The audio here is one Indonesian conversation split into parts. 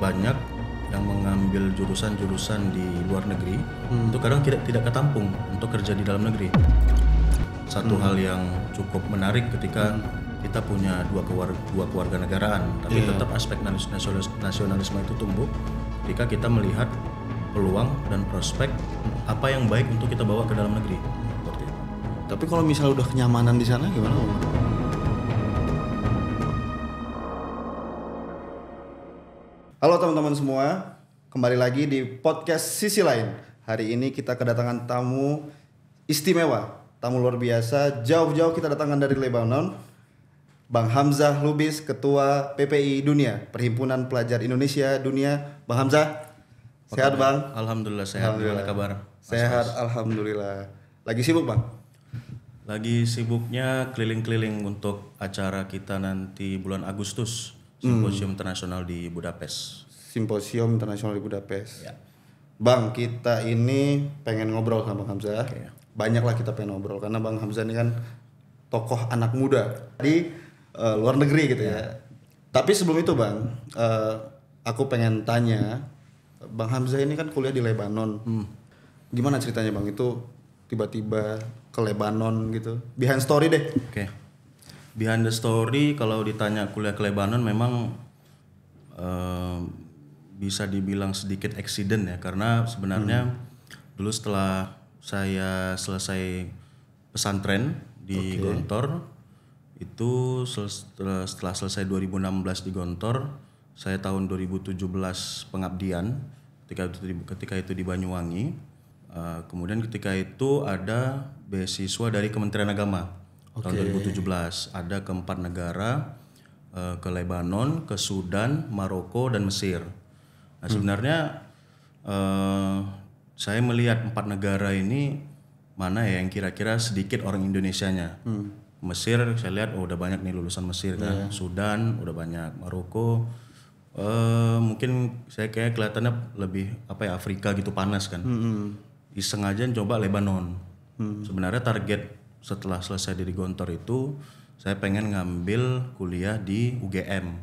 banyak yang mengambil jurusan-jurusan di luar negeri itu kadang tidak ketampung untuk kerja di dalam negeri. Satu hal yang cukup menarik ketika kita punya dua keluarga negaraan, tapi tetap aspek nasionalisme itu tumbuh ketika kita melihat peluang dan prospek apa yang baik untuk kita bawa ke dalam negeri. Seperti itu. Tapi kalau misalnya udah kenyamanan di sana gimana? Halo teman-teman semua, kembali lagi di podcast Sisi Lain. Hari ini kita kedatangan tamu istimewa, tamu luar biasa. Jauh-jauh kita datangkan dari Lebanon, Bang Hamzah Lubis, Ketua PPI Dunia, Perhimpunan Pelajar Indonesia Dunia. Bang Hamzah, sehat Bang? Alhamdulillah sehat. Gimana kabar? Sehat, alhamdulillah. Lagi sibuk Bang? Lagi sibuknya keliling-keliling untuk acara kita nanti bulan Agustus, Simposium Internasional di Budapest. Simposium Internasional di Budapest. Ya. Bang, kita ini pengen ngobrol sama Bang Hamzah. Oke. Banyak lah kita pengen ngobrol karena Bang Hamzah ini kan tokoh anak muda di luar negeri gitu ya. Tapi sebelum itu Bang, aku pengen tanya, Bang Hamzah ini kan kuliah di Lebanon. Gimana ceritanya Bang itu tiba-tiba ke Lebanon gitu? Behind story deh. Oke. Behind the story, kalau ditanya kuliah ke Lebanon memang bisa dibilang sedikit accident ya, karena sebenarnya dulu setelah saya selesai pesantren di Gontor, itu setelah selesai 2016 di Gontor, saya tahun 2017 pengabdian ketika itu di Banyuwangi. Kemudian ketika itu ada beasiswa dari Kementerian Agama. Tahun 2017 ada ke 4 negara, ke Lebanon, ke Sudan, Maroko, dan Mesir. Nah sebenarnya saya melihat 4 negara ini mana ya yang kira-kira sedikit orang Indonesianya. Mesir saya lihat udah banyak nih lulusan Mesir kan. Sudan udah banyak, Maroko mungkin saya kayak kelihatannya lebih Afrika gitu, panas kan. Iseng aja coba Lebanon. Sebenarnya target setelah selesai dari Gontor itu saya pengen ngambil kuliah di UGM.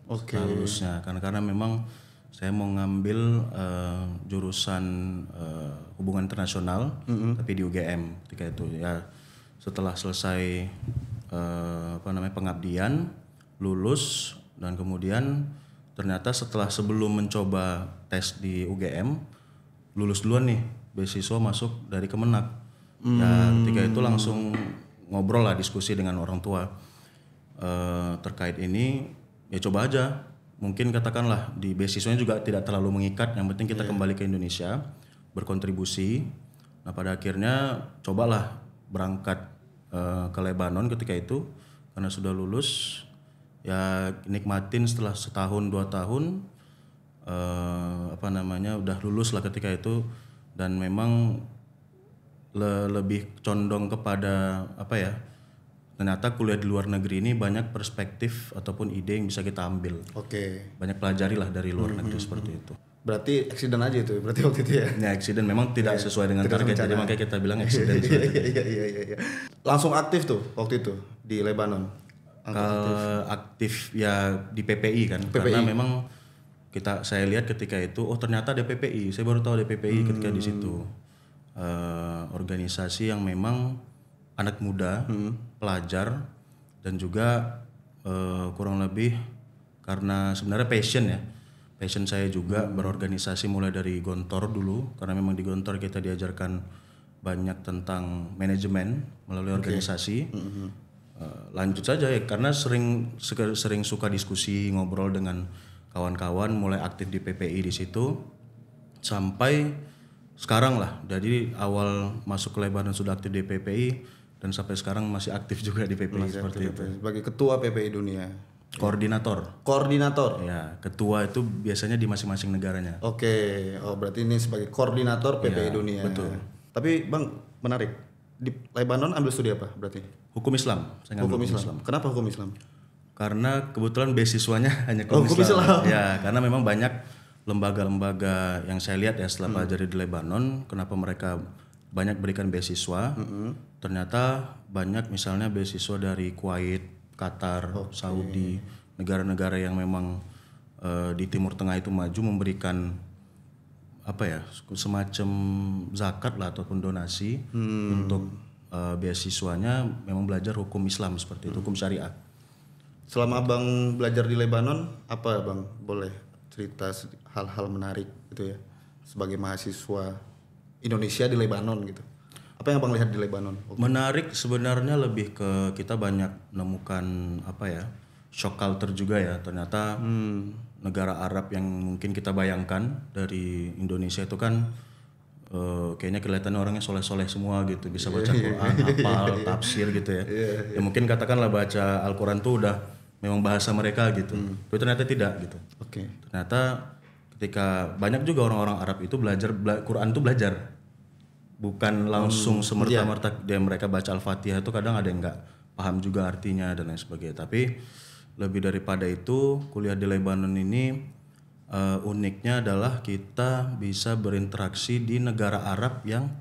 Lulusnya karena memang saya mau ngambil jurusan hubungan internasional tapi di UGM ketika itu ya. Setelah selesai pengabdian, lulus, dan kemudian ternyata sebelum mencoba tes di UGM lulus duluan nih, beasiswa masuk dari Kemenak. Ya ketika itu langsung ngobrol lah, diskusi dengan orang tua terkait ini. Ya coba aja, mungkin katakanlah di beasiswanya juga tidak terlalu mengikat, yang penting kita kembali ke Indonesia berkontribusi. Nah pada akhirnya cobalah berangkat ke Lebanon ketika itu, karena sudah lulus ya nikmatin setelah setahun 2 tahun udah lulus lah ketika itu. Dan memang lebih condong kepada ternyata kuliah di luar negeri ini banyak perspektif ataupun ide yang bisa kita ambil. Banyak pelajari lah dari luar negeri seperti itu. Berarti accident aja itu berarti waktu itu ya? Ya accident, memang tidak sesuai dengan target, jadi makanya kita bilang accident. Iya. Langsung aktif tuh waktu itu di Lebanon? Aktif ya di PPI kan, karena memang saya lihat ketika itu ternyata ada PPI, saya baru tahu ada PPI ketika di situ. Organisasi yang memang anak muda, pelajar, dan juga kurang lebih karena sebenarnya passion saya juga berorganisasi mulai dari Gontor dulu, karena memang di Gontor kita diajarkan banyak tentang manajemen melalui organisasi. Lanjut saja ya, karena sering suka diskusi, ngobrol dengan kawan-kawan, mulai aktif di PPI di situ sampai sekarang lah. Jadi awal masuk ke Lebanon sudah aktif di PPI dan sampai sekarang masih aktif juga di PPI seperti itu. Sebagai ketua PPI Dunia. Koordinator. Ya, ketua itu biasanya di masing-masing negaranya. Berarti ini sebagai koordinator PPI Dunia. Betul. Tapi Bang, menarik. Di Lebanon ambil studi apa berarti? Hukum Islam. Saya ngambil hukum Islam. Kenapa hukum Islam? Karena kebetulan beasiswanya hanya hukum Islam. Ya, karena memang banyak lembaga-lembaga yang saya lihat ya setelah pelajari di Lebanon, kenapa mereka banyak berikan beasiswa. Ternyata banyak misalnya beasiswa dari Kuwait, Qatar, Saudi, negara-negara yang memang di Timur Tengah itu maju memberikan apa ya semacam zakat lah ataupun donasi untuk beasiswanya memang belajar hukum Islam seperti itu, hukum syariah. Selama Abang belajar di Lebanon, apa Bang boleh cerita hal-hal menarik gitu ya sebagai mahasiswa Indonesia di Lebanon gitu? Apa yang Abang lihat di Lebanon? Menarik sebenarnya lebih ke kita banyak menemukan apa ya shock culture juga ya. Ternyata negara Arab yang mungkin kita bayangkan dari Indonesia itu kan kayaknya kelihatannya orangnya soleh-soleh semua gitu, bisa baca Quran, hafal, tafsir gitu ya. Ya mungkin katakanlah baca Al-Quran tuh udah memang bahasa mereka gitu. Tapi ternyata tidak gitu. Oke. Ternyata ketika banyak juga orang-orang Arab itu belajar Quran tuh belajar. Bukan langsung semerta-merta dia mereka baca Al-Fatihah itu kadang ada yang nggak paham juga artinya dan lain sebagainya. Tapi lebih daripada itu kuliah di Lebanon ini uniknya adalah kita bisa berinteraksi di negara Arab yang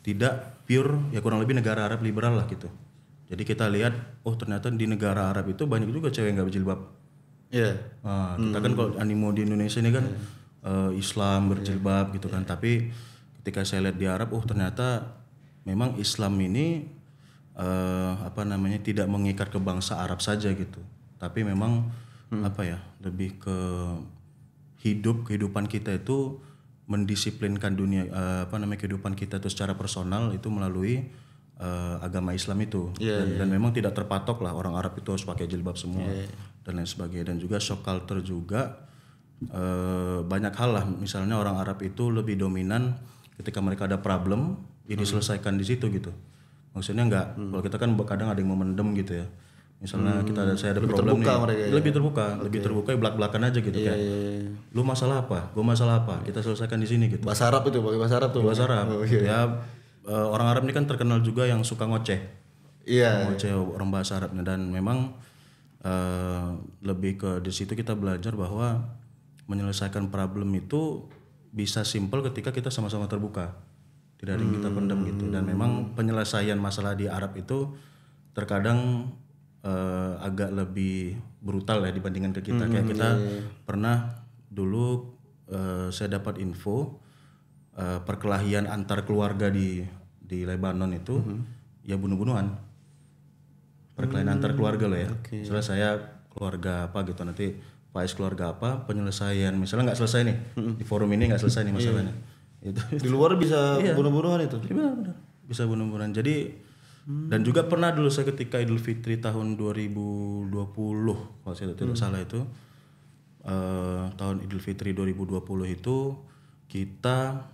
tidak pure ya kurang lebih negara Arab liberal lah gitu. Jadi kita lihat ternyata di negara Arab itu banyak juga cewek yang nggak berjilbab. Iya. Kita kan kalau animo di Indonesia ini kan Islam berjilbab gitu kan. Tapi ketika saya lihat di Arab, ternyata memang Islam ini tidak mengikat ke bangsa Arab saja gitu. Tapi memang lebih ke kehidupan kita itu mendisiplinkan dunia kehidupan kita itu secara personal itu melalui agama Islam itu. Dan memang tidak terpatok lah orang Arab itu harus pakai jilbab semua dan lain sebagainya. Dan juga shock culture juga banyak hal lah. Misalnya orang Arab itu lebih dominan ketika mereka ada problem diselesaikan di situ gitu. Maksudnya enggak, kalau kita kan kadang ada yang memendam gitu ya. Misalnya saya ada lebih problem terbuka nih, mereka, lebih terbuka ya belak-belakan aja gitu kayak. Lu masalah apa? Gua masalah apa? Kita selesaikan di sini gitu. Bahasa Arab itu, pakai bahasa Arab tuh. Bahasa Arab. Ya orang Arab ini kan terkenal juga yang suka ngoceh. Ngoceh orang bahasa Arabnya dan memang lebih ke di situ kita belajar bahwa menyelesaikan problem itu bisa simpel ketika kita sama-sama terbuka. Tidak ada yang kita pendam gitu. Dan memang penyelesaian masalah di Arab itu terkadang agak lebih brutal ya dibandingkan ke kita. Kayak kita pernah dulu saya dapat info perkelahian antar keluarga di Lebanon itu ya bunuh-bunuhan. Perkelahian antar keluarga loh ya. Misalnya saya keluarga apa gitu, nanti Faiz keluarga apa, penyelesaian misalnya nggak selesai nih di forum ini nggak selesai nih masalahnya. Itu di luar bisa bunuh-bunuhan itu. Benar. Bisa bunuh-bunuhan. Jadi dan juga pernah dulu saya ketika Idul Fitri tahun 2020 kalau saya tidak salah itu tahun Idul Fitri 2020 itu kita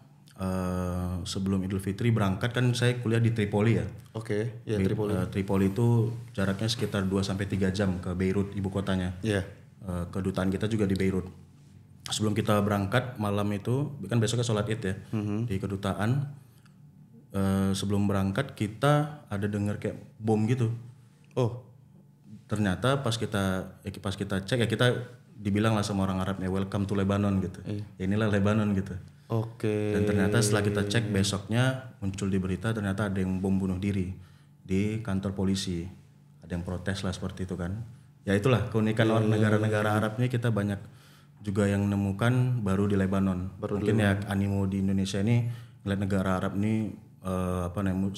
sebelum Idul Fitri berangkat kan saya kuliah di Tripoli ya. Oke, ya Tripoli. Tripoli itu jaraknya sekitar 2 sampai 3 jam ke Beirut ibu kotanya. Iya. Kedutaan kita juga di Beirut. Sebelum kita berangkat malam itu kan besoknya sholat Id ya di kedutaan. Sebelum berangkat kita ada dengar kayak bom gitu. Ternyata pas kita cek ya kita dibilang lah sama orang Arabnya welcome to Lebanon gitu. Ya inilah Lebanon gitu. Dan ternyata setelah kita cek besoknya muncul di berita ternyata ada yang bom bunuh diri di kantor polisi. Ada yang protes lah seperti itu kan. Ya itulah keunikan negara-negara Arab ini kita banyak juga yang menemukan baru di Lebanon. Mungkin ya animo di Indonesia ini ngeliat negara Arab ini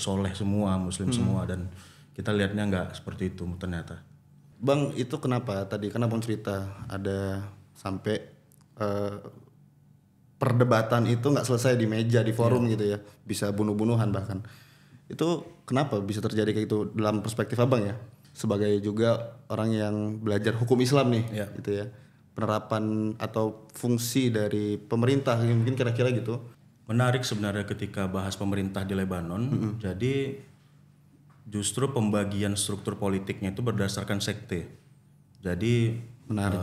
soleh semua, muslim semua dan kita lihatnya nggak seperti itu ternyata. Bang, itu kenapa tadi kan Abang cerita ada sampai perdebatan itu nggak selesai di meja di forum gitu ya, bisa bunuh-bunuhan bahkan. Itu kenapa bisa terjadi kayak gitu dalam perspektif Abang ya? Sebagai juga orang yang belajar hukum Islam nih, gitu ya. Penerapan atau fungsi dari pemerintah mungkin kira-kira gitu. Menarik sebenarnya ketika bahas pemerintah di Lebanon. Jadi justru pembagian struktur politiknya itu berdasarkan sekte. Jadi menarik.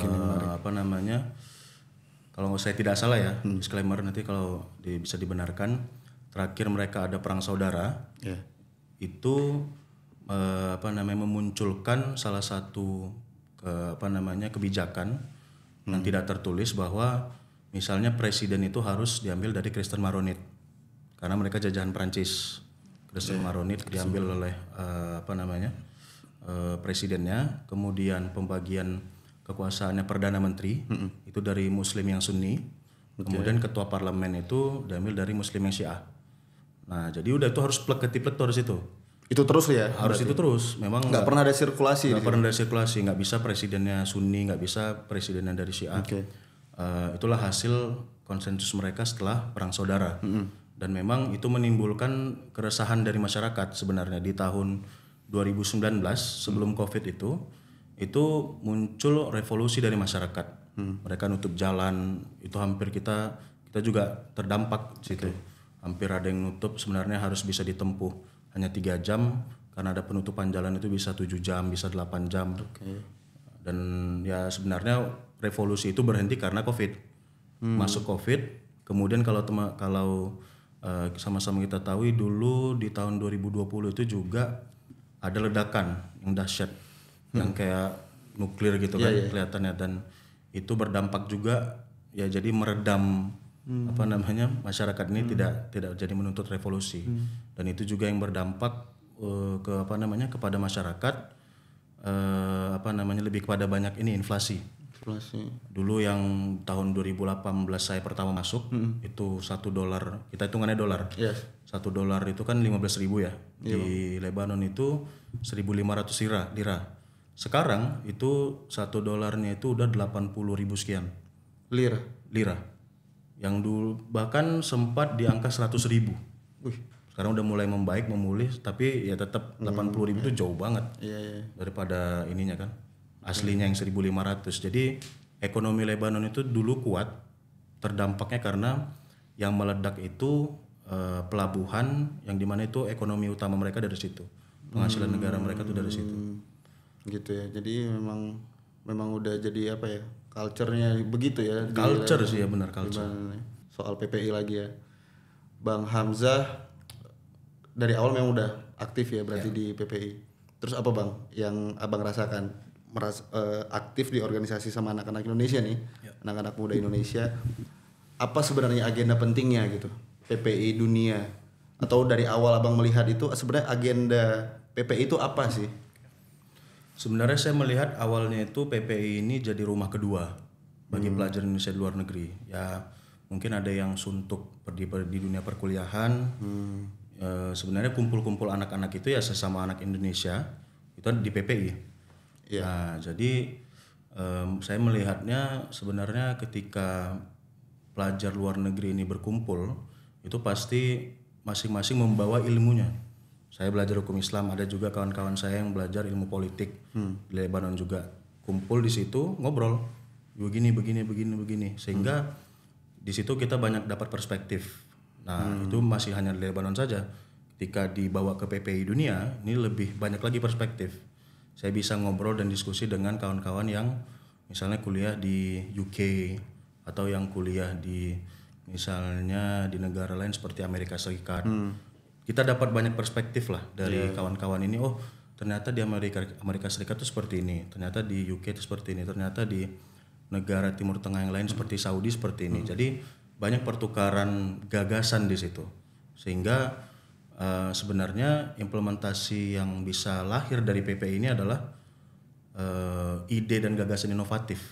Kalau saya tidak salah ya, disclaimer nanti kalau bisa dibenarkan. Terakhir mereka ada perang saudara. Itu memunculkan salah satu kebijakan yang tidak tertulis bahwa misalnya presiden itu harus diambil dari Kristen Maronit karena mereka jajahan Prancis. Kristen Maronit diambil oleh presidennya. Kemudian pembagian kekuasaannya Perdana Menteri itu dari Muslim yang Sunni, kemudian ketua parlemen itu diambil dari Muslim yang Syiah. Nah jadi udah itu harus plek ketiplek tuh harus itu. Itu terus ya? Harus itu terus. Memang nggak pernah ada sirkulasi. Nggak pernah ada sirkulasi. Nggak bisa presidennya Sunni, nggak bisa presidennya dari Syiah. Itulah hasil konsensus mereka setelah perang saudara. Dan memang itu menimbulkan keresahan dari masyarakat sebenarnya di tahun 2019 sebelum COVID itu muncul revolusi dari masyarakat. Mereka nutup jalan, itu hampir kita juga terdampak di situ. Hampir ada yang nutup sebenarnya harus bisa ditempuh hanya 3 jam karena ada penutupan jalan itu bisa 7 jam, bisa 8 jam. Dan ya sebenarnya revolusi itu berhenti karena COVID. Masuk COVID, kemudian kalau sama-sama kita tahu dulu di tahun 2020 itu juga ada ledakan yang dahsyat yang kayak nuklir gitu kan kelihatannya, dan itu berdampak juga ya jadi meredam masyarakat ini tidak jadi menuntut revolusi. Dan itu juga yang berdampak kepada masyarakat lebih kepada banyak ini inflasi. Dulu yang tahun 2018 saya pertama masuk itu $1, kita hitungannya dolar. $1 itu kan 15.000 ya. Di Lebanon itu 1.500 lira. Sekarang itu $1 itu udah 80.000 sekian. Lira. Yang dulu bahkan sempat di angka 100.000. Sekarang udah mulai memulih, tapi ya tetap 80.000 itu jauh banget daripada ininya kan. Aslinya yang 1.500. Jadi ekonomi Lebanon itu dulu kuat, terdampaknya karena yang meledak itu pelabuhan yang dimana itu ekonomi utama mereka dari situ, penghasilan negara mereka tuh dari situ. Gitu ya. Jadi memang udah jadi apa ya? Culture-nya begitu ya. Culture sih ya, benar culture. Soal PPI lagi ya. Bang Hamzah dari awal memang udah aktif ya berarti di PPI. Terus apa Bang yang Abang rasakan aktif di organisasi sama anak-anak Indonesia nih, anak-anak muda Indonesia, apa sebenarnya agenda pentingnya gitu PPI dunia, atau dari awal Abang melihat itu sebenarnya agenda PPI itu apa sih? Sebenarnya saya melihat awalnya itu PPI ini jadi rumah kedua bagi pelajar Indonesia di luar negeri. Ya mungkin ada yang suntuk di dunia perkuliahan. Sebenarnya kumpul-kumpul anak-anak itu ya sesama anak Indonesia itu di PPI. Nah, jadi saya melihatnya sebenarnya ketika pelajar luar negeri ini berkumpul itu pasti masing-masing membawa ilmunya. Saya belajar hukum Islam, ada juga kawan-kawan saya yang belajar ilmu politik di Lebanon juga. Kumpul di situ ngobrol begini sehingga di situ kita banyak dapat perspektif. Nah, itu masih hanya di Lebanon saja. Ketika dibawa ke PPI dunia, ini lebih banyak lagi perspektif. Saya bisa ngobrol dan diskusi dengan kawan-kawan yang misalnya kuliah di UK atau yang kuliah di misalnya di negara lain seperti Amerika Serikat. Kita dapat banyak perspektif lah dari kawan-kawan ini. Oh, ternyata di Amerika Serikat itu seperti ini, ternyata di UK itu seperti ini, ternyata di negara Timur Tengah yang lain seperti Saudi seperti ini. Jadi banyak pertukaran gagasan di situ, sehingga sebenarnya implementasi yang bisa lahir dari PPI ini adalah ide dan gagasan inovatif.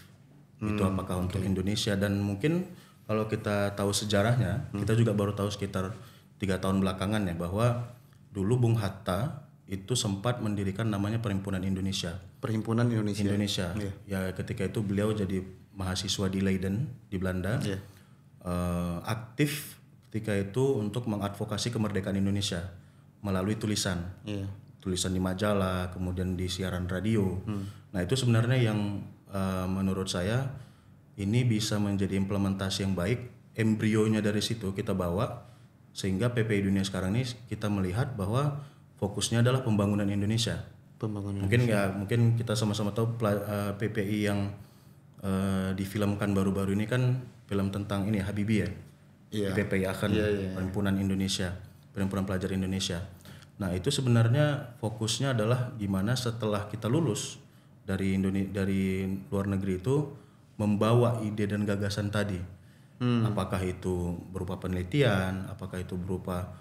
Itu apakah untuk Indonesia, dan mungkin kalau kita tahu sejarahnya, kita juga baru tahu sekitar 3 tahun belakangan ya, bahwa dulu Bung Hatta itu sempat mendirikan namanya Perhimpunan Indonesia. Perhimpunan Indonesia. Ya ketika itu beliau jadi mahasiswa di Leiden di Belanda. Aktif ketika itu untuk mengadvokasi kemerdekaan Indonesia melalui tulisan. Tulisan di majalah, kemudian di siaran radio. Nah, itu sebenarnya yang menurut saya ini bisa menjadi implementasi yang baik. Embrionya dari situ kita bawa sehingga PPI dunia sekarang ini kita melihat bahwa fokusnya adalah pembangunan Indonesia. Mungkin kita sama-sama tahu PPI yang difilmkan baru-baru ini kan film tentang ini Habibie ya. PPI akan Perhimpunan Indonesia, Perhimpunan Pelajar Indonesia. Nah, itu sebenarnya fokusnya adalah gimana setelah kita lulus dari luar negeri itu membawa ide dan gagasan tadi. Apakah itu berupa penelitian, apakah itu berupa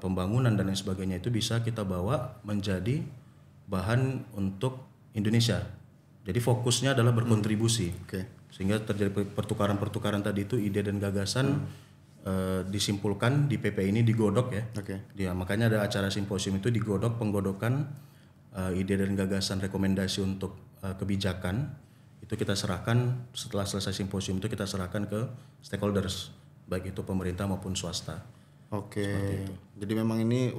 pembangunan dan lain sebagainya, itu bisa kita bawa menjadi bahan untuk Indonesia Jadi fokusnya adalah berkontribusi. Sehingga terjadi pertukaran-pertukaran tadi itu ide dan gagasan disimpulkan di PP ini digodok ya. Dia makanya ada acara simposium itu digodok penggodokan ide dan gagasan rekomendasi untuk kebijakan itu kita serahkan setelah selesai simposium itu kita serahkan ke stakeholders baik itu pemerintah maupun swasta. Jadi memang ini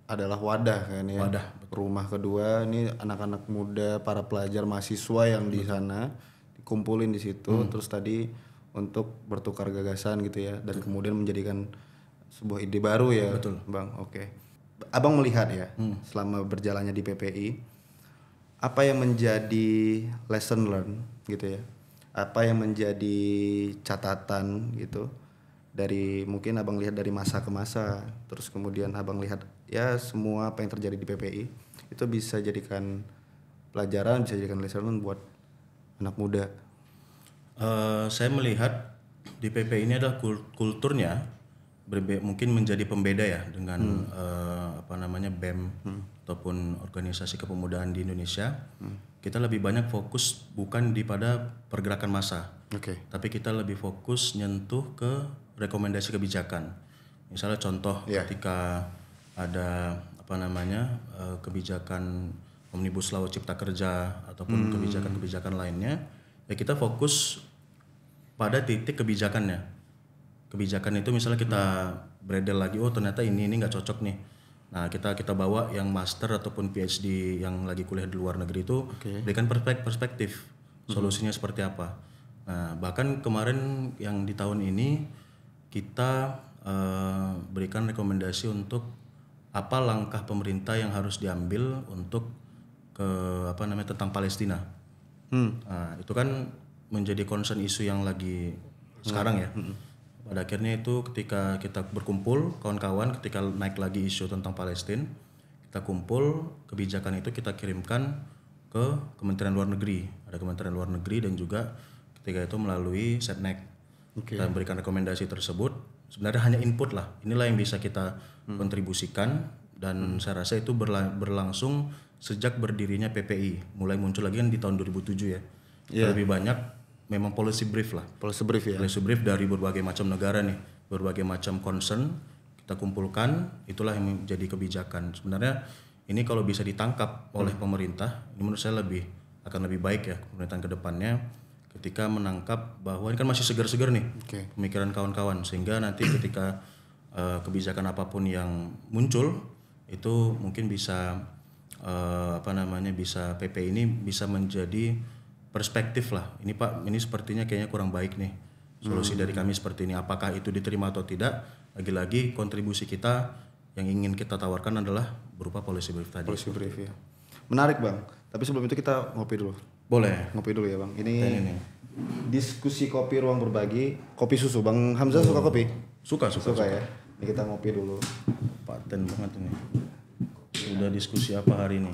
adalah wadah kan ya. Rumah kedua ini anak-anak muda, para pelajar mahasiswa yang di sana dikumpulin di situ terus tadi untuk bertukar gagasan gitu ya dan kemudian menjadikan sebuah ide baru ya. Bang. Abang melihat ya selama berjalannya di PPI apa yang menjadi lesson learn gitu ya. Apa yang menjadi catatan gitu dari mungkin abang lihat dari masa ke masa terus kemudian abang lihat ya semua apa yang terjadi di PPI itu bisa jadikan pelajaran, bisa jadikan lesson learn buat anak muda. Saya melihat di PPI ini adalah kulturnya mungkin menjadi pembeda ya dengan BEM ataupun organisasi kepemudaan di Indonesia. Kita lebih banyak fokus bukan pada pergerakan massa, tapi kita lebih fokus nyentuh ke rekomendasi kebijakan. Misalnya contoh ketika ada kebijakan Omnibus Law Cipta Kerja ataupun kebijakan-kebijakan lainnya, ya kita fokus pada titik kebijakannya. Kebijakan itu misalnya kita bredel lagi, oh ternyata ini nggak cocok nih. Nah kita bawa yang master ataupun PhD yang lagi kuliah di luar negeri itu berikan perspektif solusinya seperti apa. Nah bahkan kemarin yang di tahun ini kita berikan rekomendasi untuk apa langkah pemerintah yang harus diambil untuk tentang Palestina. Nah, itu kan menjadi concern isu yang lagi sekarang ya. Pada akhirnya itu ketika kita berkumpul kawan-kawan ketika naik lagi isu tentang Palestina, kita kumpul kebijakan itu kita kirimkan ke Kementerian Luar Negeri. Ada Kementerian Luar Negeri dan juga ketika itu melalui Setnek. Kita berikan rekomendasi tersebut. Sebenarnya hanya input lah. Inilah yang bisa kita kontribusikan dan saya rasa itu berlangsung sejak berdirinya PPI. Mulai muncul lagi kan di tahun 2007 ya. Lebih banyak memang policy brief lah. Policy brief dari berbagai macam negara nih, berbagai macam concern kita kumpulkan, itulah yang menjadi kebijakan. Sebenarnya ini kalau bisa ditangkap oleh pemerintah, ini menurut saya akan lebih baik ya pemerintahan kedepannya ketika menangkap bahwa ini kan masih segar-segar nih pemikiran kawan-kawan sehingga nanti ketika kebijakan apapun yang muncul itu mungkin bisa bisa PP ini bisa menjadi perspektif lah. Ini Pak, ini sepertinya kayaknya kurang baik nih. Solusi dari kami seperti ini. Apakah itu diterima atau tidak? Lagi-lagi kontribusi kita yang ingin kita tawarkan adalah berupa policy brief tadi. Policy brief ya. Menarik Bang. Tapi sebelum itu kita ngopi dulu. Boleh. Ngopi dulu ya Bang. Ini diskusi kopi ruang berbagi. Kopi susu. Bang Hamzah suka kopi? Suka ya. Ini kita ngopi dulu. Paten banget ini. Sudah diskusi apa hari ini?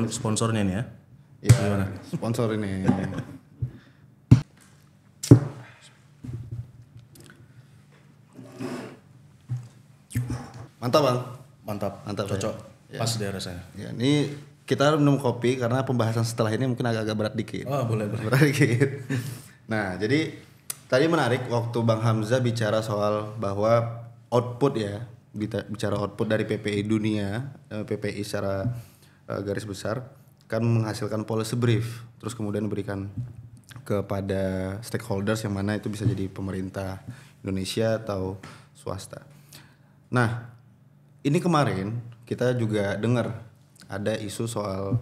Sponsornya nih ya? Iya, sponsor ini. Mantap Bang. Mantap cocok. Ya. Pas deh rasanya. Ya, ini kita minum kopi karena pembahasan setelah ini mungkin agak-agak berat dikit. Oh boleh. Berat dikit. Nah jadi tadi menarik waktu Bang Hamzah bicara soal bahwa output ya, bicara output dari PPI dunia, PPI secara garis besar kan menghasilkan policy brief, terus kemudian diberikan kepada stakeholders yang mana itu bisa jadi pemerintah Indonesia atau swasta. Nah, ini kemarin kita juga dengar ada isu soal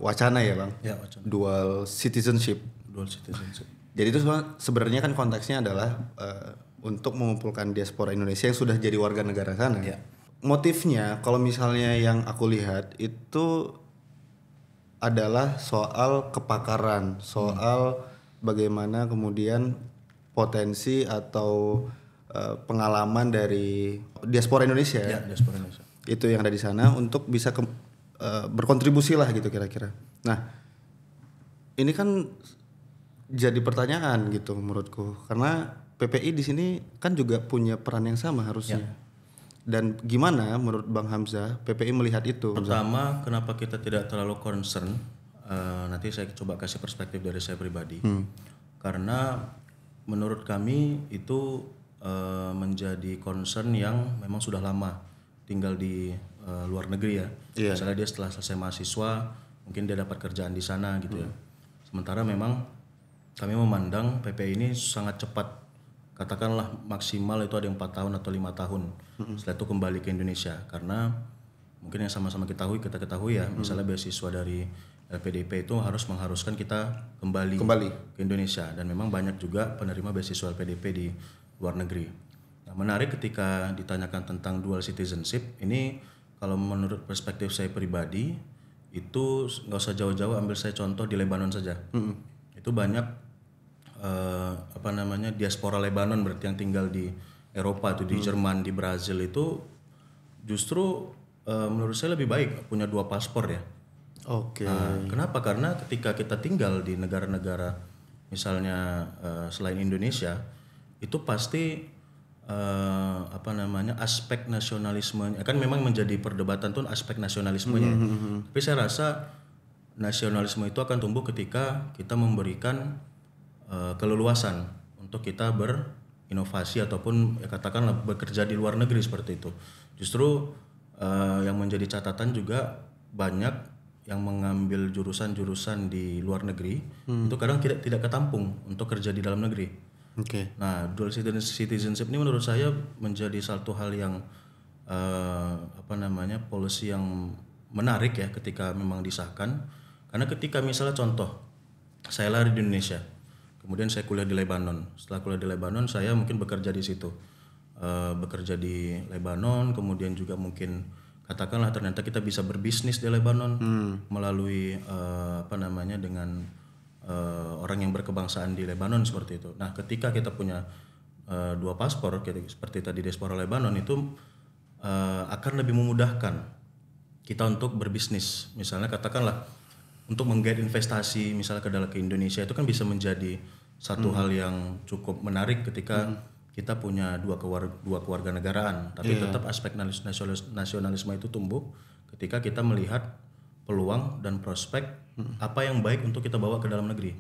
wacana ya Bang, dual citizenship. Jadi itu sebenarnya kan konteksnya adalah untuk mengumpulkan diaspora Indonesia yang sudah jadi warga negara sana. Ya. Motifnya kalau misalnya yang aku lihat itu adalah soal kepakaran, soal bagaimana kemudian potensi atau pengalaman dari diaspora Indonesia. Ya, diaspora Indonesia. Itu yang ada di sana untuk bisa berkontribusi lah gitu kira-kira. Nah, ini kan jadi pertanyaan gitu menurutku karena PPI di sini kan juga punya peran yang sama harusnya. Ya. Dan gimana menurut Bang Hamzah PPI melihat itu? Pertama, kenapa kita tidak terlalu concern nanti saya coba kasih perspektif dari saya pribadi. Karena menurut kami itu menjadi concern yang memang sudah lama tinggal di luar negeri ya. Misalnya dia setelah selesai mahasiswa, mungkin dia dapat kerjaan di sana gitu ya. Sementara memang kami memandang PPI ini sangat cepat. Katakanlah maksimal itu ada yang 4 tahun atau 5 tahun. Setelah itu kembali ke Indonesia. Karena mungkin yang sama-sama kita ketahui ya, misalnya beasiswa dari LPDP itu mengharuskan kita kembali ke Indonesia. Dan memang banyak juga penerima beasiswa LPDP di luar negeri. Nah, menarik ketika ditanyakan tentang dual citizenship, ini kalau menurut perspektif saya pribadi, itu nggak usah jauh-jauh, ambil saya contoh di Lebanon saja. Itu banyak diaspora Lebanon berarti yang tinggal di Eropa itu di Jerman, di Brazil itu justru menurut saya lebih baik punya 2 paspor ya. Kenapa? Karena ketika kita tinggal di negara-negara misalnya selain Indonesia itu pasti aspek nasionalismenya kan memang menjadi perdebatan tuh aspek nasionalismenya. Tapi saya rasa nasionalisme itu akan tumbuh ketika kita memberikan keleluasan untuk kita berinovasi ataupun ya katakanlah bekerja di luar negeri seperti itu. Justru yang menjadi catatan juga banyak yang mengambil jurusan-jurusan di luar negeri itu kadang tidak ketampung untuk kerja di dalam negeri. Nah, dual citizenship ini menurut saya menjadi satu hal yang policy yang menarik ya ketika memang disahkan. Karena ketika misalnya contoh saya lahir di Indonesia, kemudian saya kuliah di Lebanon. Setelah kuliah di Lebanon, saya mungkin bekerja di situ, bekerja di Lebanon. Kemudian juga mungkin katakanlah ternyata kita bisa berbisnis di Lebanon melalui dengan orang yang berkebangsaan di Lebanon seperti itu. Nah, ketika kita punya 2 paspor, seperti tadi diaspora Lebanon itu akan lebih memudahkan kita untuk berbisnis. Misalnya katakanlah untuk menggait investasi misalnya ke Indonesia itu kan bisa menjadi satu hal yang cukup menarik ketika kita punya dua keluarga negaraan, tapi tetap aspek nasionalisme itu tumbuh ketika kita melihat peluang dan prospek apa yang baik untuk kita bawa ke dalam negeri.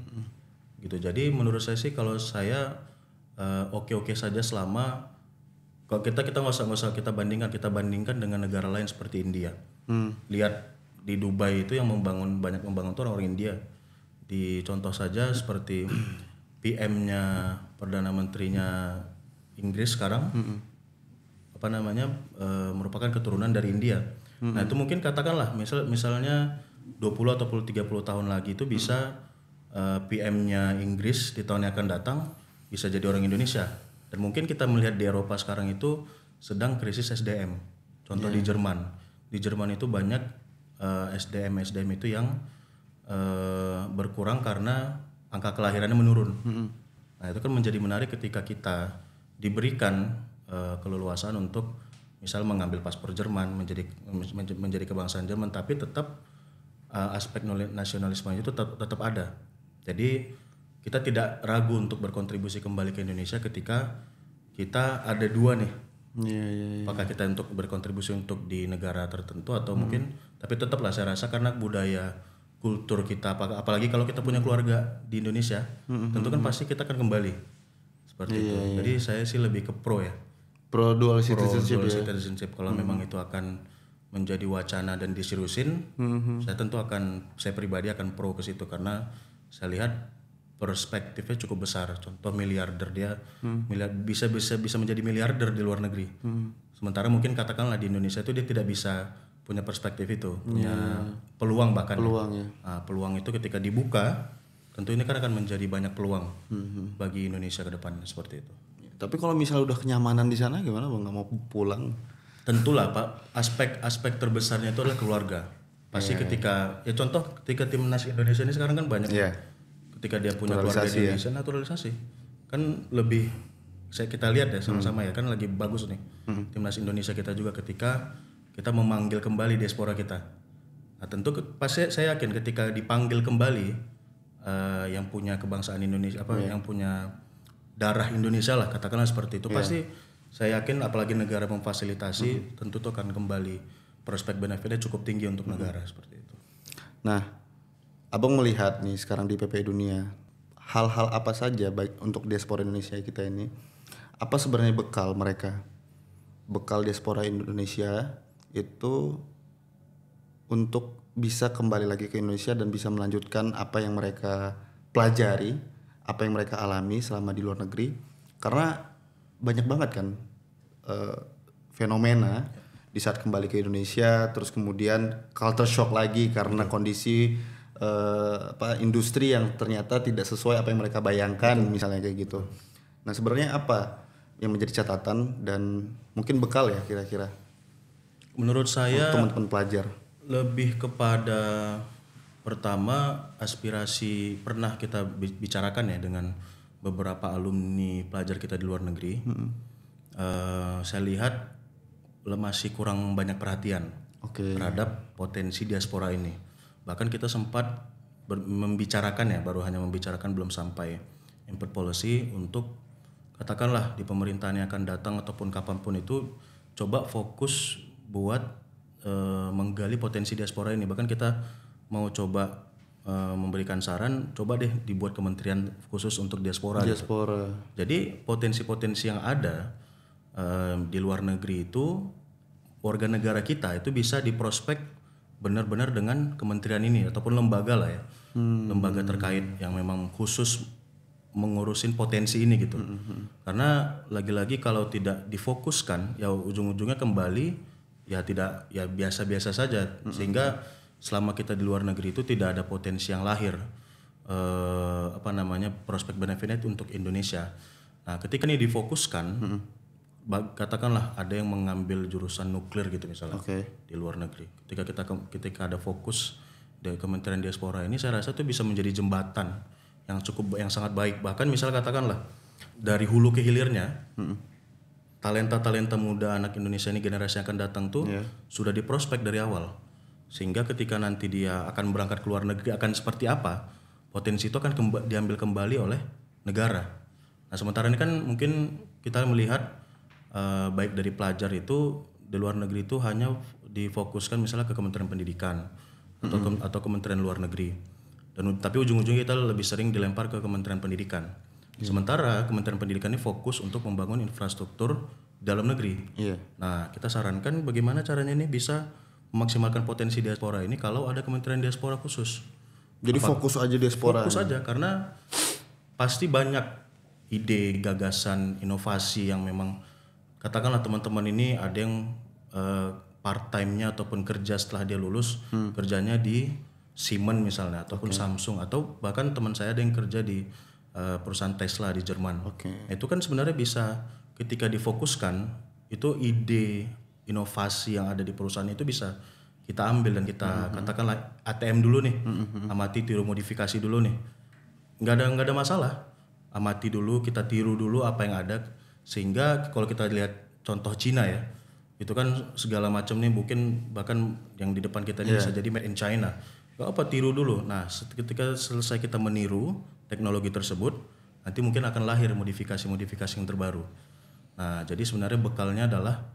Gitu. Jadi menurut saya sih kalau saya oke-oke saja selama kalau kita nggak usah kita bandingkan dengan negara lain seperti India. Lihat di Dubai itu yang banyak membangun tuh orang India. Di contoh saja seperti PM-nya Perdana Menterinya Inggris sekarang merupakan keturunan dari India. Nah, itu mungkin katakanlah misalnya 20 atau 30 tahun lagi itu bisa PM-nya Inggris di tahun yang akan datang bisa jadi orang Indonesia. Dan mungkin kita melihat di Eropa sekarang itu sedang krisis SDM. Contoh di Jerman. Di Jerman itu banyak SDM itu yang berkurang karena angka kelahirannya menurun. Nah, itu kan menjadi menarik ketika kita diberikan keleluasan untuk misal mengambil paspor Jerman menjadi kebangsaan Jerman, tapi tetap aspek nasionalisme itu tetap ada. Jadi kita tidak ragu untuk berkontribusi kembali ke Indonesia ketika kita ada 2 nih. Apakah kita untuk berkontribusi untuk di negara tertentu atau mungkin, tapi tetaplah saya rasa karena budaya kultur kita, apalagi kalau kita punya keluarga di Indonesia, tentu kan pasti kita akan kembali seperti itu. Jadi saya sih lebih ke pro dual citizenship. Kalau memang itu akan menjadi wacana dan diseriusin, saya pribadi akan pro ke situ karena saya lihat perspektifnya cukup besar. Contoh miliarder dia bisa menjadi miliarder di luar negeri. Sementara mungkin katakanlah di Indonesia itu dia tidak bisa punya perspektif itu, punya peluang bahkan. Peluang itu ketika dibuka, tentu ini kan akan menjadi banyak peluang bagi Indonesia ke depannya seperti itu. Tapi kalau misalnya udah kenyamanan di sana gimana Bang, nggak mau pulang? Tentulah Pak, aspek terbesarnya itu adalah keluarga. Pasti ketika ketika timnas Indonesia ini sekarang kan banyak. Ketika dia punya keluarga di Indonesia, naturalisasi kan lebih kita lihat ya sama-sama ya kan lagi bagus nih timnas Indonesia kita juga ketika kita memanggil kembali diaspora kita. Nah, tentu pasti saya yakin ketika dipanggil kembali yang punya kebangsaan Indonesia yang punya darah Indonesia lah katakanlah seperti itu, pasti saya yakin apalagi negara memfasilitasi tentu itu akan kembali, prospek benefitnya cukup tinggi untuk negara seperti itu. Nah, Abang melihat nih sekarang di PPI Dunia, hal-hal apa saja baik untuk diaspora Indonesia kita ini, apa sebenarnya bekal diaspora Indonesia itu untuk bisa kembali lagi ke Indonesia dan bisa melanjutkan apa yang mereka pelajari, apa yang mereka alami selama di luar negeri. Karena banyak banget kan fenomena di saat kembali ke Indonesia, terus kemudian culture shock lagi karena kondisi industri yang ternyata tidak sesuai apa yang mereka bayangkan, misalnya kayak gitu. Nah, sebenarnya apa yang menjadi catatan dan mungkin bekal ya kira-kira Menurut saya teman-teman pelajar? lebih kepada pertama aspirasi pernah kita bicarakan ya dengan beberapa alumni pelajar kita di luar negeri. Saya lihat masih kurang banyak perhatian terhadap potensi diaspora ini. Bahkan kita sempat membicarakan ya, baru hanya membicarakan belum sampai input policy untuk katakanlah di pemerintahan yang akan datang ataupun kapanpun itu coba fokus buat menggali potensi diaspora ini. Bahkan kita mau coba memberikan saran, coba deh dibuat kementerian khusus untuk diaspora. Gitu. Jadi potensi-potensi yang ada di luar negeri itu warga negara kita itu bisa diprospek benar-benar dengan kementerian ini ataupun lembaga lah ya, lembaga terkait yang memang khusus mengurusin potensi ini gitu. Karena lagi-lagi kalau tidak difokuskan ya ujung-ujungnya kembali ya tidak ya biasa-biasa saja sehingga selama kita di luar negeri itu tidak ada potensi yang lahir prospek benefitnya untuk Indonesia. Nah, ketika ini difokuskan katakanlah ada yang mengambil jurusan nuklir gitu misalnya di luar negeri. Ketika ada fokus dari Kementerian Diaspora ini saya rasa itu bisa menjadi jembatan yang sangat baik. Bahkan misal katakanlah dari hulu ke hilirnya talenta-talenta muda anak Indonesia ini generasi yang akan datang tuh sudah diprospek dari awal. Sehingga ketika nanti dia akan berangkat ke luar negeri akan seperti apa, potensi itu akan diambil kembali oleh negara. Nah, sementara ini kan mungkin kita melihat baik dari pelajar itu di luar negeri itu hanya difokuskan misalnya ke Kementerian Pendidikan atau Kementerian Luar Negeri. Tapi ujung-ujungnya kita lebih sering dilempar ke Kementerian Pendidikan. Sementara Kementerian Pendidikan ini fokus untuk membangun infrastruktur dalam negeri. Nah, kita sarankan bagaimana caranya ini bisa memaksimalkan potensi diaspora ini kalau ada Kementerian Diaspora khusus. Jadi fokus aja diaspora. Fokus aja karena pasti banyak ide, gagasan, inovasi yang memang katakanlah teman-teman ini ada yang part time-nya ataupun kerja setelah dia lulus kerjanya di Siemens misalnya ataupun Samsung atau bahkan teman saya ada yang kerja di perusahaan Tesla di Jerman. Itu kan sebenarnya bisa ketika difokuskan itu ide inovasi yang ada di perusahaan itu bisa kita ambil dan kita katakanlah ATM dulu nih, amati tiru modifikasi dulu nih, nggak ada masalah, amati dulu kita tiru dulu apa yang ada sehingga kalau kita lihat contoh Cina ya itu kan segala macam nih mungkin bahkan yang di depan kita ini bisa jadi made in China. Gak apa tiru dulu. Nah, ketika selesai kita meniru teknologi tersebut, nanti mungkin akan lahir modifikasi-modifikasi yang terbaru. Nah, jadi sebenarnya bekalnya adalah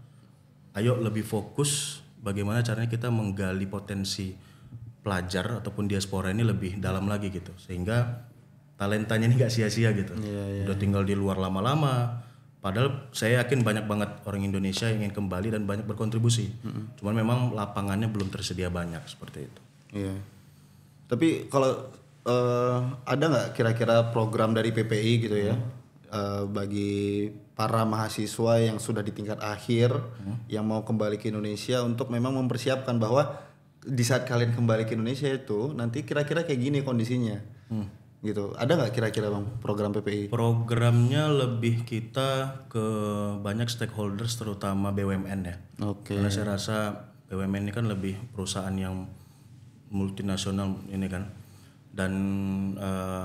ayo lebih fokus bagaimana caranya kita menggali potensi pelajar ataupun diaspora ini lebih dalam lagi gitu. Sehingga talentanya ini gak sia-sia gitu. Udah tinggal di luar lama-lama. Padahal saya yakin banyak banget orang Indonesia yang ingin kembali dan banyak berkontribusi. Cuman memang lapangannya belum tersedia banyak seperti itu. Iya. Tapi kalau ada nggak kira-kira program dari PPI gitu ya bagi para mahasiswa yang sudah di tingkat akhir yang mau kembali ke Indonesia untuk memang mempersiapkan bahwa di saat kalian kembali ke Indonesia itu nanti kira-kira kayak gini kondisinya gitu. Ada nggak kira-kira bang program PPI? Programnya lebih kita ke banyak stakeholders terutama BUMN ya. Karena saya rasa BUMN ini kan lebih perusahaan yang multinasional ini kan dan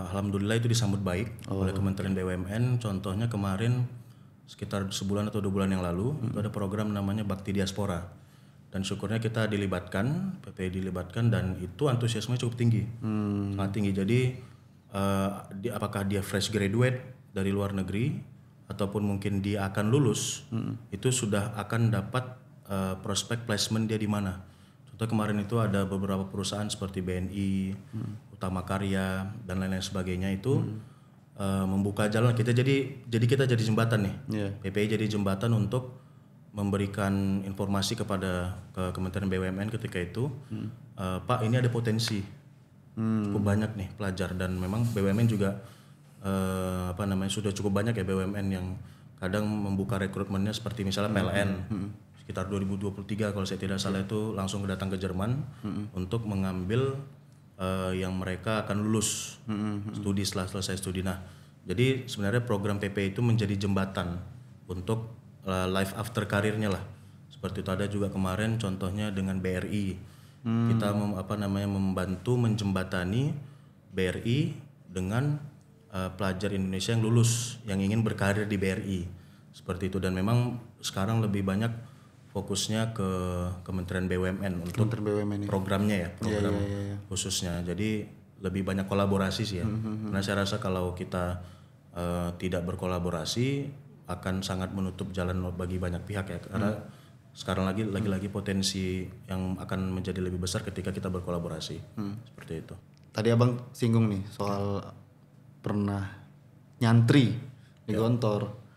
alhamdulillah itu disambut baik oleh Kementerian BUMN. Contohnya kemarin sekitar sebulan atau 2 bulan yang lalu itu ada program namanya Bakti Diaspora dan syukurnya kita dilibatkan, PPI dilibatkan dan itu antusiasmenya cukup tinggi, sangat tinggi. Jadi apakah dia fresh graduate dari luar negeri ataupun mungkin dia akan lulus itu sudah akan dapat prospek placement dia di mana. Contoh kemarin itu ada beberapa perusahaan seperti BNI, Utama Karya dan lain-lain sebagainya itu membuka jalan kita kita jadi jembatan nih. PPI jadi jembatan untuk memberikan informasi ke Kementerian BUMN ketika itu, Pak ini ada potensi cukup banyak nih pelajar dan memang BUMN juga sudah cukup banyak ya BUMN yang kadang membuka rekrutmennya seperti misalnya PLN. Sekitar 2023 kalau saya tidak salah itu langsung datang ke Jerman untuk mengambil yang mereka akan lulus studi setelah selesai studi. Nah, jadi sebenarnya program PP itu menjadi jembatan untuk life after karirnya lah. Seperti itu ada juga kemarin contohnya dengan BRI. Kita membantu menjembatani BRI dengan pelajar Indonesia yang lulus yang ingin berkarir di BRI. Seperti itu dan memang sekarang lebih banyak fokusnya ke Kementerian BUMN untuk programnya ya, program khususnya. Jadi lebih banyak kolaborasi sih ya. Karena saya rasa kalau kita tidak berkolaborasi akan sangat menutup jalan bagi banyak pihak ya. Karena sekarang lagi potensi yang akan menjadi lebih besar ketika kita berkolaborasi. Seperti itu. Tadi Abang singgung nih soal pernah nyantri di Gontor.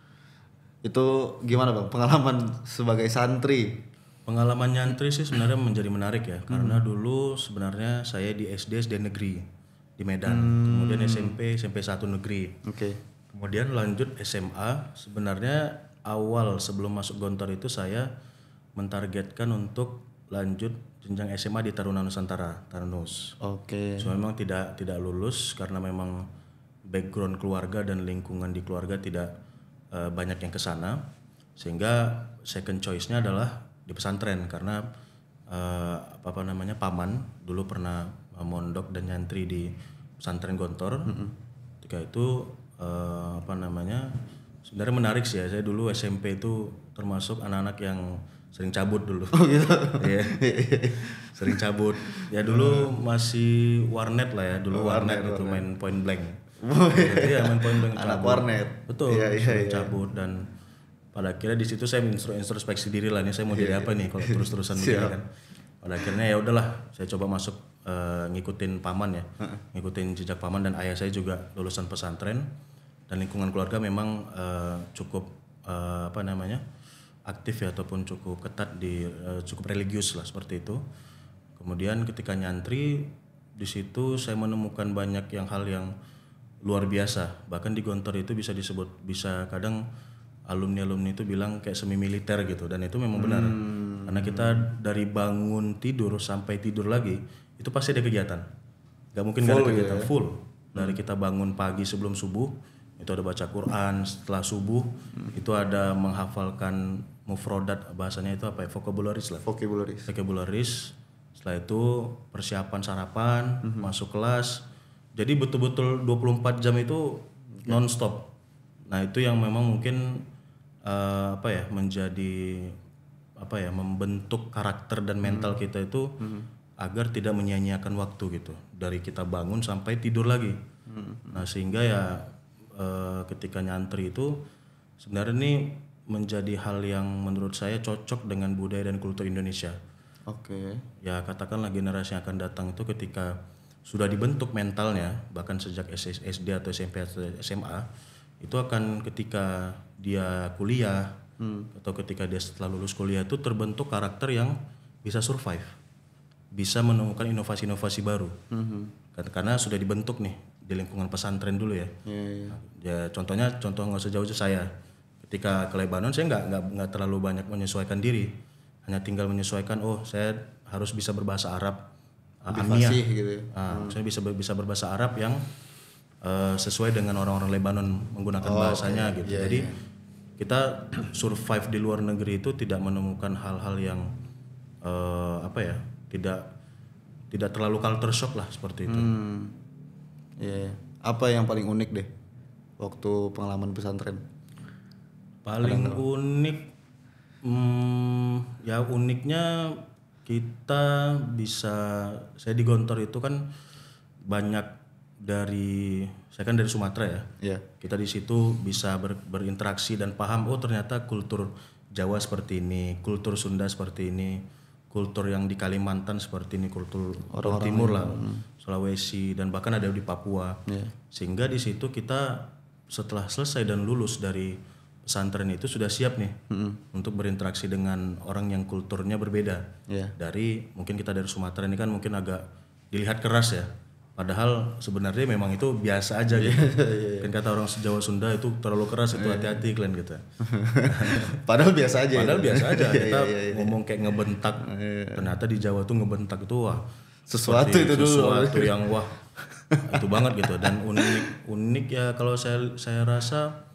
Itu gimana Bang pengalaman sebagai santri? Pengalaman nyantri sih sebenarnya menjadi menarik ya karena dulu sebenarnya saya di SD negeri di Medan, kemudian SMP 1 negeri. Kemudian lanjut SMA, sebenarnya awal sebelum masuk Gontor itu saya mentargetkan untuk lanjut jenjang SMA di Taruna Nusantara, Tarnus. So memang tidak lulus karena memang background keluarga dan lingkungan di keluarga tidak banyak yang ke sana, sehingga second choice-nya adalah di pesantren karena paman dulu pernah mondok dan nyantri di pesantren Gontor. Ketika itu sebenarnya menarik sih ya, saya dulu SMP itu termasuk anak-anak yang sering cabut dulu. Iya. Sering cabut. Ya dulu masih warnet lah ya, dulu warnet itu main point blank. Iya main point blank anak warnet. Betul. Cabut dan pada akhirnya di situ saya introspeksi diri lah, ini saya mau jadi apa nih kalau terus-terusan begini kan. Pada akhirnya ya udahlah, saya coba masuk ngikutin paman ya. Ngikutin jejak paman dan ayah saya juga lulusan pesantren dan lingkungan keluarga memang cukup aktif ya ataupun cukup ketat cukup religius lah seperti itu. Kemudian ketika nyantri di situ saya menemukan banyak hal yang luar biasa. Bahkan di Gontor itu bisa kadang alumni itu bilang kayak semi militer gitu dan itu memang benar. Karena kita dari bangun tidur sampai tidur lagi itu pasti ada kegiatan. Gak mungkin gak ada kegiatan full. Dari kita bangun pagi sebelum subuh itu ada baca Quran, setelah subuh itu ada menghafalkan mufrodat, bahasanya itu apa ya, vocabularies. Setelah itu persiapan sarapan, masuk kelas. Jadi betul-betul 24 jam itu non-stop. Nah itu yang memang mungkin membentuk karakter dan mental kita itu agar tidak menyia-nyiakan waktu gitu. Dari kita bangun sampai tidur lagi. Nah sehingga ya ketika nyantri itu sebenarnya ini menjadi hal yang menurut saya cocok dengan budaya dan kultur Indonesia. Ya katakanlah generasi yang akan datang itu ketika sudah dibentuk mentalnya bahkan sejak SD atau SMP atau SMA itu akan ketika dia kuliah atau ketika dia setelah lulus kuliah itu terbentuk karakter yang bisa survive, bisa menemukan inovasi-inovasi baru. Karena sudah dibentuk nih di lingkungan pesantren dulu ya. Ya contoh nggak usah jauh-jauh saya ketika ke Lebanon saya nggak terlalu banyak menyesuaikan diri, hanya tinggal menyesuaikan saya harus bisa berbahasa Arab. Amiyah gitu. Saya bisa berbahasa Arab yang sesuai dengan orang-orang Lebanon menggunakan bahasanya gitu. Jadi kita survive di luar negeri itu tidak menemukan hal-hal yang tidak terlalu culture shock lah seperti itu. Apa yang paling unik deh waktu pengalaman pesantren? Paling unik, ya uniknya kita saya di Gontor itu kan banyak saya kan dari Sumatera ya. Kita di situ bisa berinteraksi dan paham ternyata kultur Jawa seperti ini, kultur Sunda seperti ini. kultur yang di Kalimantan seperti ini, kultur orang timur lah, Sulawesi dan bahkan ada di Papua. Sehingga di situ kita setelah selesai dan lulus dari pesantren itu sudah siap nih untuk berinteraksi dengan orang yang kulturnya berbeda. Dari mungkin kita dari Sumatera ini kan mungkin agak dilihat keras ya. Padahal sebenarnya memang itu biasa aja gitu. Kan kata orang Jawa Sunda itu terlalu keras, itu hati-hati kalian gitu. Padahal biasa aja. Padahal biasa aja. Kita ngomong kayak ngebentak. Ternyata di Jawa tuh ngebentak itu wah sesuatu itu dulu. Sesuatu yang wah itu banget gitu. Dan unik ya kalau saya rasa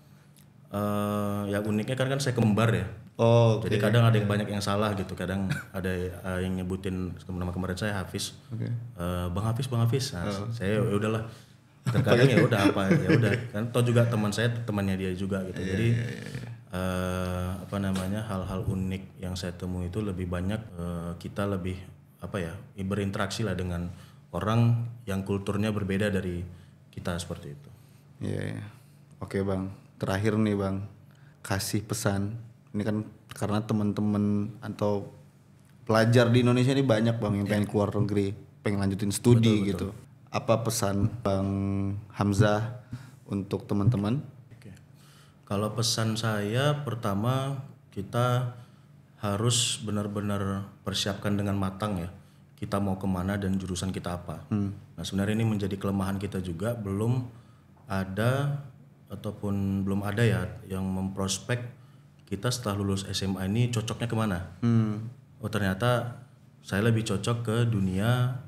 ya uniknya kan saya kembar ya. Jadi kadang ada yang banyak yang salah gitu, kadang ada yang nyebutin nama kemarin saya Hafiz, Bang Hafiz, nah, saya ya udahlah, terkadang ya udah apa ya udah kan, toh juga teman saya temannya dia juga gitu, jadi hal-hal unik yang saya temui itu lebih banyak kita lebih berinteraksi lah dengan orang yang kulturnya berbeda dari kita seperti itu. Oke Bang, terakhir nih Bang, kasih pesan. Ini kan karena teman-teman atau pelajar di Indonesia ini banyak Bang yang pengen keluar negeri, pengen lanjutin studi gitu. Apa pesan Bang Hamzah untuk teman-teman? Kalau pesan saya pertama, kita harus benar-benar persiapkan dengan matang ya. Kita mau kemana dan jurusan kita apa. Nah sebenarnya ini menjadi kelemahan kita juga, belum ada ya yang memprospek kita setelah lulus SMA ini cocoknya kemana. Oh ternyata saya lebih cocok ke dunia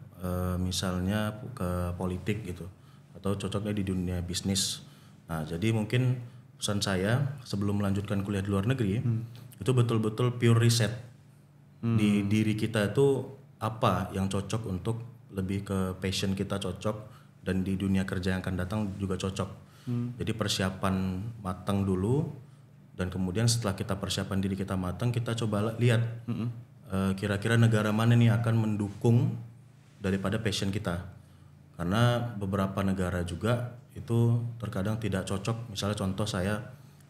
misalnya ke politik gitu, atau cocoknya di dunia bisnis. Nah jadi mungkin pesan saya sebelum melanjutkan kuliah di luar negeri itu betul-betul pure riset di diri kita itu apa yang cocok untuk lebih ke passion kita cocok, dan di dunia kerja yang akan datang juga cocok. Jadi persiapan matang dulu. Dan kemudian setelah kita persiapan diri kita matang, kita coba lihat kira-kira negara mana nih akan mendukung daripada passion kita. Karena beberapa negara juga itu terkadang tidak cocok. Misalnya contoh saya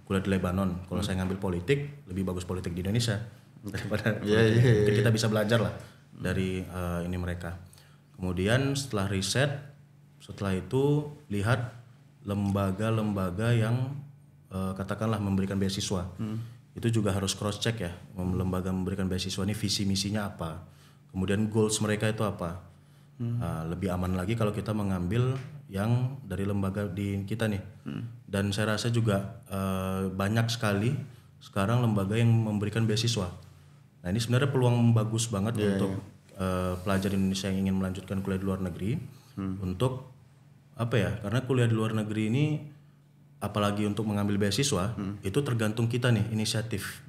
kuliah di Lebanon, kalau saya ngambil politik, lebih bagus politik di Indonesia daripada mungkin kita bisa belajar lah dari ini mereka. Kemudian setelah riset, setelah itu lihat lembaga-lembaga yang katakanlah memberikan beasiswa. Itu juga harus cross check ya, lembaga memberikan beasiswa ini visi misinya apa, kemudian goals mereka itu apa. Lebih aman lagi kalau kita mengambil yang dari lembaga di kita nih. Dan saya rasa juga banyak sekali sekarang lembaga yang memberikan beasiswa. Nah ini sebenarnya peluang bagus banget untuk pelajar Indonesia yang ingin melanjutkan kuliah di luar negeri. Untuk karena kuliah di luar negeri ini apalagi untuk mengambil beasiswa itu tergantung kita nih inisiatif.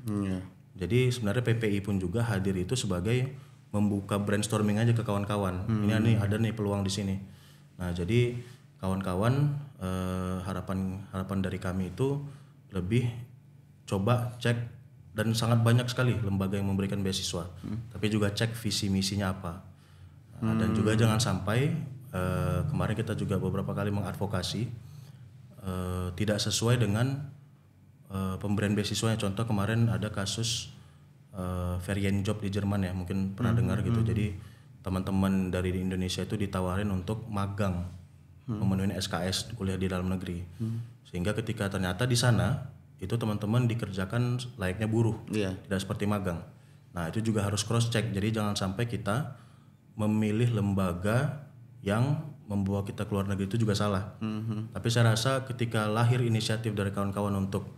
Jadi sebenarnya PPI pun juga hadir itu sebagai membuka brainstorming aja ke kawan-kawan. Ini ada nih peluang di sini. Nah jadi kawan-kawan harapan dari kami itu lebih coba cek, dan sangat banyak sekali lembaga yang memberikan beasiswa. Tapi juga cek visi misinya apa. Dan juga jangan sampai kemarin kita juga beberapa kali mengadvokasi tidak sesuai dengan pemberian beasiswanya. Contoh kemarin ada kasus Ferienjob di Jerman ya, mungkin pernah dengar gitu. Jadi teman-teman dari Indonesia itu ditawarin untuk magang, memenuhi SKS kuliah di dalam negeri. Sehingga ketika ternyata di sana itu teman-teman dikerjakan layaknya buruh, tidak seperti magang. Nah itu juga harus cross check. Jadi jangan sampai kita memilih lembaga yang membawa kita keluar negeri itu juga salah. Tapi saya rasa ketika lahir inisiatif dari kawan-kawan untuk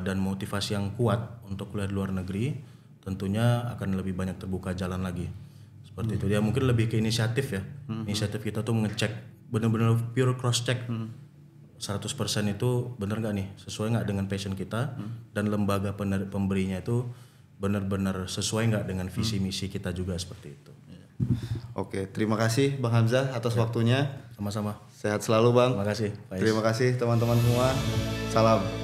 dan motivasi yang kuat untuk kuliah di luar negeri, tentunya akan lebih banyak terbuka jalan lagi. Seperti itu. Dia mungkin lebih ke inisiatif ya. Inisiatif kita tuh mengecek, benar-benar pure cross check. 100% itu benar nggak nih, sesuai nggak dengan passion kita, dan lembaga pemberinya itu benar-benar sesuai nggak dengan visi misi kita juga, seperti itu. Oke, terima kasih Bang Hamzah atas waktunya. Sama-sama. Sehat selalu Bang. Terima kasih. Terima kasih teman-teman semua. Salam.